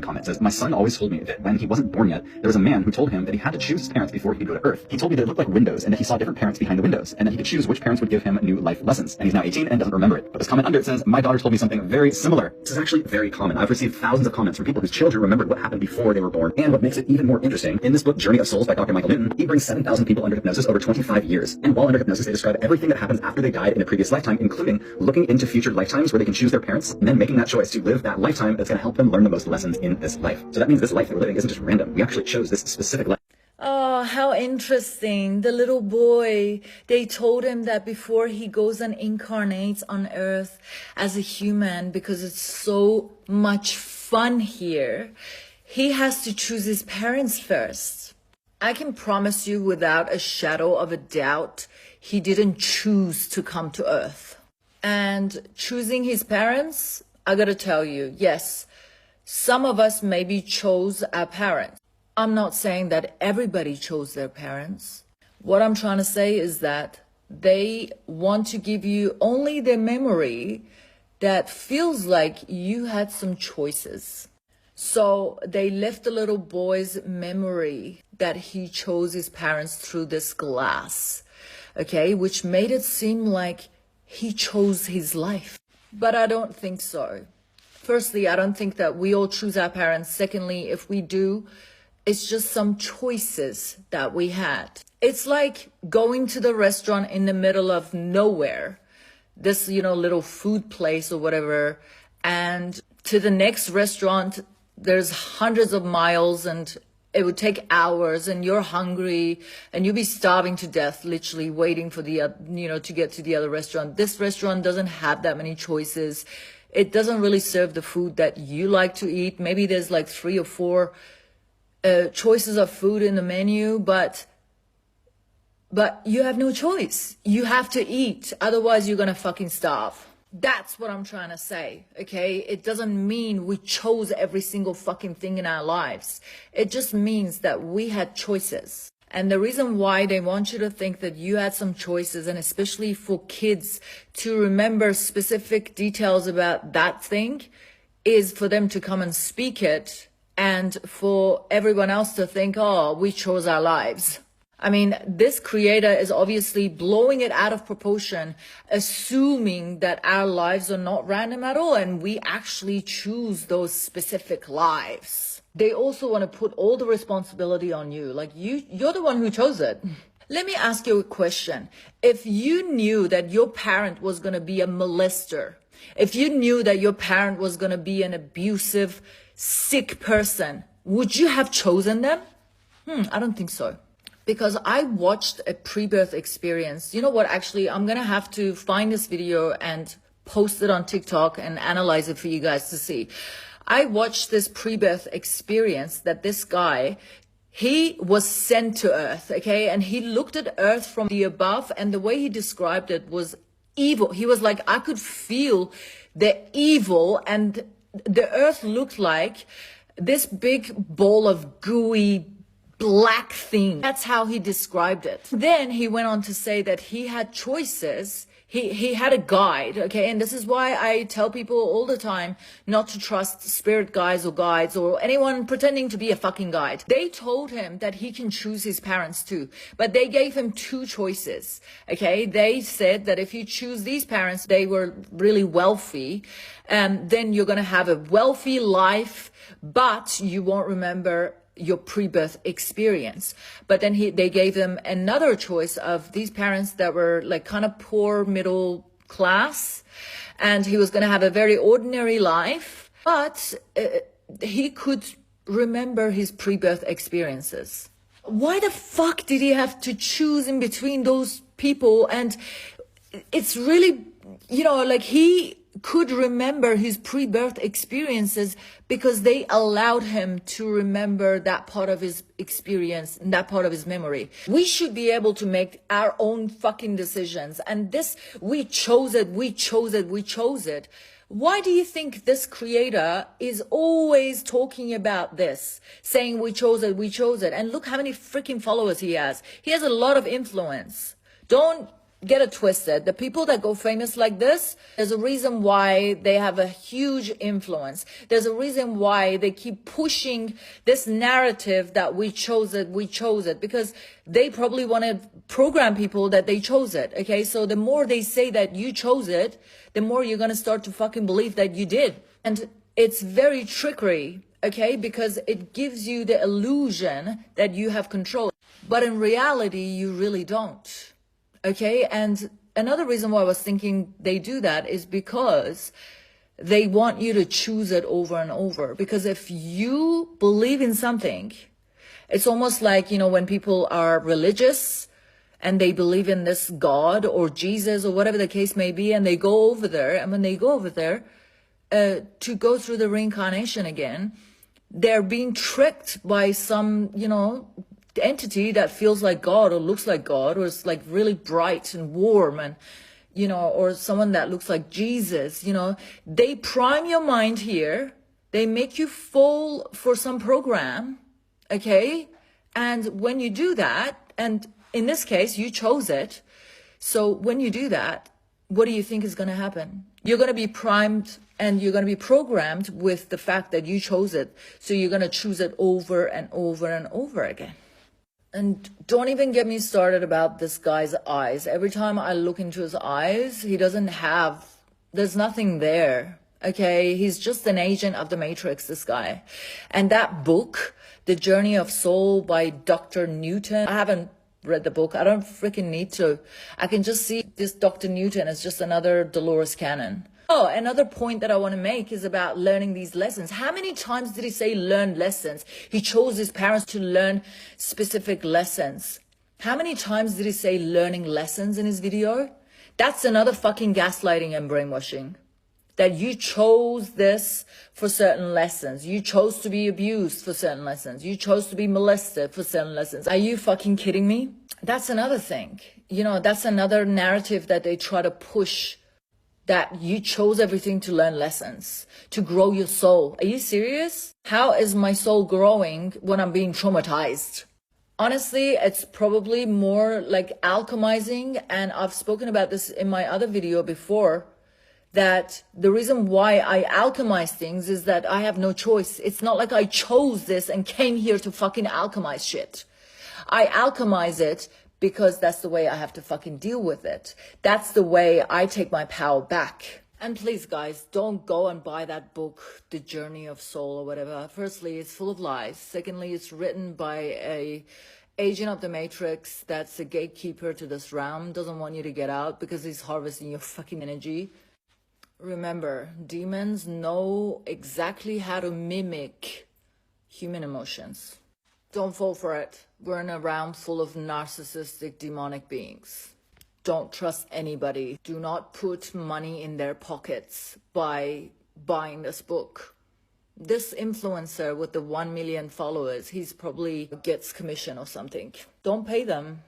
comment says, my son always told me that when he wasn't born yet, there was a man who told him that he had to choose his parents before he could go to Earth. He told me that it looked like windows and that he saw different parents behind the windows and that he could choose which parents would give him new life lessons. And he's now 18 and doesn't remember it. But this comment under it says, my daughter told me something very similar. This is actually very common. I've received thousands of comments from people whose children remembered what happened before they were born. And what makes it even more interesting, in this book, Journey of Souls by Dr. Michael Newton, he brings 7,000 people under hypnosis over 25 years. And while under hypnosis, they describe everything that happens after they died in a previous lifetime, including looking into future lifetimes where they can choose their parents and then making that choice to live that lifetime that's going to help them learn the most lessons in this life. So that means this life that we're living isn't just random. We actually chose this specific life. Oh, how interesting. The little boy, they told him that before he goes and incarnates on Earth as a human, because it's so much fun here, he has to choose his parents first. I can promise you without a shadow of a doubt, he didn't choose to come to Earth. And choosing his parents, I gotta tell you, yes, some of us maybe chose our parents. I'm not saying that everybody chose their parents. What I'm trying to say is that they want to give you only the memory that feels like you had some choices. So they left the little boy's memory that he chose his parents through this glass, okay, which made it seem like he chose his life. But I don't think so. Firstly, I don't think that we all choose our parents. Secondly, if we do, it's just some choices that we had. It's like going to the restaurant in the middle of nowhere, this, little food place or whatever, and to the next restaurant, there's hundreds of miles and it would take hours and you're hungry and you'll be starving to death, literally waiting for to get to the other restaurant. This restaurant doesn't have that many choices. It doesn't really serve the food that you like to eat. Maybe there's like 3 or 4 choices of food in the menu, but you have no choice. You have to eat. Otherwise, you're going to fucking starve. That's what I'm trying to say, okay? It doesn't mean we chose every single fucking thing in our lives. It just means that we had choices. And the reason why they want you to think that you had some choices, and especially for kids to remember specific details about that thing, is for them to come and speak it and for everyone else to think, oh, we chose our lives. I mean, this creator is obviously blowing it out of proportion, assuming that our lives are not random at all and we actually choose those specific lives. They also want to put all the responsibility on you. Like you're the one who chose it. Let me ask you a question. If you knew that your parent was going to be a molester, if you knew that your parent was going to be an abusive, sick person, would you have chosen them? I don't think so. Because I watched a pre-birth experience. You know what? Actually, I'm going to have to find this video and post it on TikTok and analyze it for you guys to see. I watched this pre-birth experience that this guy, he was sent to Earth, okay? And he looked at Earth from the above, and the way he described it was evil. He was like, I could feel the evil, and the Earth looked like this big ball of gooey black thing. That's how he described it. Then he went on to say that he had choices. He had a guide, okay? And this is why I tell people all the time not to trust spirit guides or anyone pretending to be a fucking guide. They told him that he can choose his parents too, but they gave him 2 choices, okay? They said that if you choose these parents, they were really wealthy, then you're gonna have a wealthy life, but you won't remember your pre-birth experience. But then they gave them another choice of these parents that were like kind of poor middle class, and he was going to have a very ordinary life, but he could remember his pre-birth experiences. Why the fuck did he have to choose in between those people? And it's really, like he could remember his pre-birth experiences because they allowed him to remember that part of his experience and that part of his memory. We should be able to make our own fucking decisions. And this, we chose it. Why do you think this creator is always talking about this, saying we chose it? And look how many freaking followers he has. He has a lot of influence. Don't get it twisted. The people that go famous like this, there's a reason why they have a huge influence. There's a reason why they keep pushing this narrative that we chose it, because they probably want to program people that they chose it. Okay, so the more they say that you chose it, the more you're going to start to fucking believe that you did. And it's very trickery, okay, because it gives you the illusion that you have control. But in reality, you really don't. Okay, and another reason why I was thinking they do that is because they want you to choose it over and over. Because if you believe in something, it's almost like, you know, when people are religious and they believe in this God or Jesus or whatever the case may be, and they go over there, and when they go over there to go through the reincarnation again, they're being tricked by some, you know, entity that feels like God or looks like God, or is like really bright and warm, and you know, or someone that looks like Jesus. You know, they prime your mind here, they make you fall for some program, okay? And when you do that, and in this case you chose it, so when you do that, what do you think is going to happen? You're going to be primed and you're going to be programmed with the fact that you chose it, so you're going to choose it over and over and over again. And don't even get me started about this guy's eyes. Every time I look into his eyes, there's nothing there. Okay, he's just an agent of the Matrix, this guy. And that book, The Journey of Soul by Dr. Newton, I haven't read the book. I don't freaking need to. I can just see this Dr. Newton as just another Dolores Cannon. Oh, another point that I want to make is about learning these lessons. How many times did he say learn lessons? He chose his parents to learn specific lessons. How many times did he say learning lessons in his video? That's another fucking gaslighting and brainwashing. That you chose this for certain lessons. You chose to be abused for certain lessons. You chose to be molested for certain lessons. Are you fucking kidding me? That's another thing. You know, that's another narrative that they try to push, that you chose everything to learn lessons, to grow your soul. Are you serious? How is my soul growing when I'm being traumatized? Honestly, it's probably more like alchemizing. And I've spoken about this in my other video before, that the reason why I alchemize things is that I have no choice. It's not like I chose this and came here to fucking alchemize shit. I alchemize it because that's the way I have to fucking deal with it. That's the way I take my power back. And please, guys, don't go and buy that book, The Journey of Soul or whatever. Firstly, it's full of lies. Secondly, it's written by a agent of the Matrix that's a gatekeeper to this realm, doesn't want you to get out because he's harvesting your fucking energy. Remember, demons know exactly how to mimic human emotions. Don't fall for it. We're in a realm full of narcissistic, demonic beings. Don't trust anybody. Do not put money in their pockets by buying this book. This influencer with the 1 million followers, he's probably gets commission or something. Don't pay them.